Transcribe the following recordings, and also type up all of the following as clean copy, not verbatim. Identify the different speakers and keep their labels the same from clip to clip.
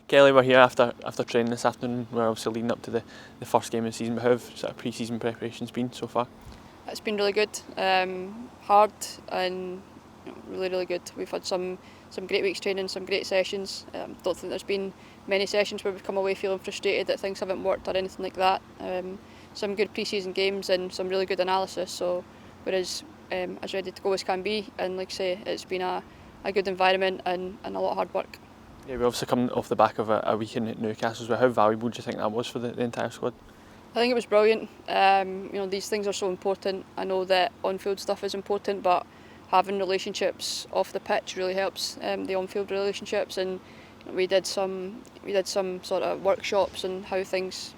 Speaker 1: Kelly, we're here after training this afternoon. We're obviously leading up to the first game of the season. But how have sort of pre-season preparations been so far?
Speaker 2: It's been really good, hard and really good. We've had some great weeks training, some great sessions. Don't think there's been many sessions where we've come away feeling frustrated that things haven't worked or anything like that. Some good pre-season games and some really good analysis. So we're as ready to go as can be. And like I say, it's been a good environment and a lot of hard work.
Speaker 1: Yeah, we obviously come off the back of a weekend at Newcastle as well. How valuable do you think that was for the entire squad?
Speaker 2: I think it was brilliant. These things are so important. I know that on-field stuff is important, but having relationships off the pitch really helps. The on-field relationships, and we did some sort of workshops on how things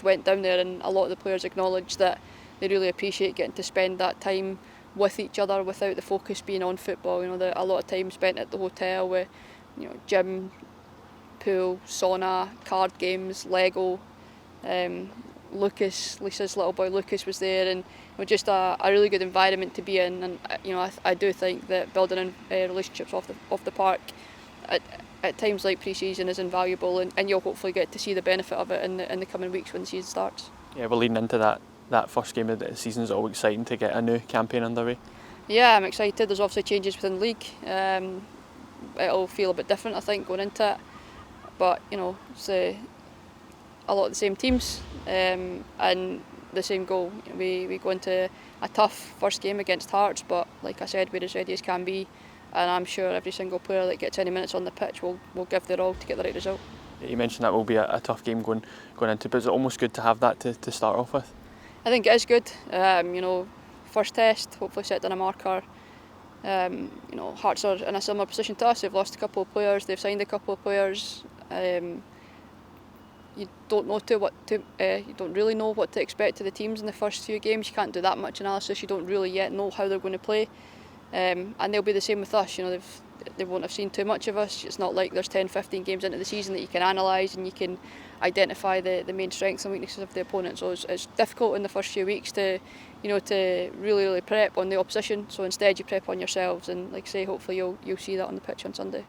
Speaker 2: went down there, and a lot of the players acknowledged that they really appreciate getting to spend that time with each other without the focus being on football. A lot of time spent at the hotel with gym, pool, sauna, card games, Lego. Lisa's little boy Lucas was there, and just a really good environment to be in. And I do think that building relationships off the park at times like pre-season is invaluable, and you'll hopefully get to see the benefit of it in the coming weeks when the season starts.
Speaker 1: Yeah, we're leading into that first game of the season. Is it all exciting to get a new campaign underway?
Speaker 2: Yeah, I'm excited. There's obviously changes within the league. It'll feel a bit different, I think, going into it, but it's a lot of the same teams and the same goal. We go into a tough first game against Hearts, but like I said, we're as ready as can be, and I'm sure every single player that gets any minutes on the pitch will give their all to get the right result.
Speaker 1: You mentioned that will be a tough game going into, but is it almost good to have that to start off with?
Speaker 2: I think it is good. First test, hopefully set down a marker. Hearts are in a similar position to us. They've lost a couple of players, they've signed a couple of players. You don't really know what to expect of the teams in the first few games. You can't do that much analysis. You don't really yet know how they're going to play, and they'll be the same with us. They won't have seen too much of us. It's not like there's 10-15 games into the season that you can analyse and you can identify the main strengths and weaknesses of the opponent. So it's difficult in the first few weeks to really prep on the opposition. So instead you prep on yourselves, and like I say, hopefully you'll see that on the pitch on Sunday.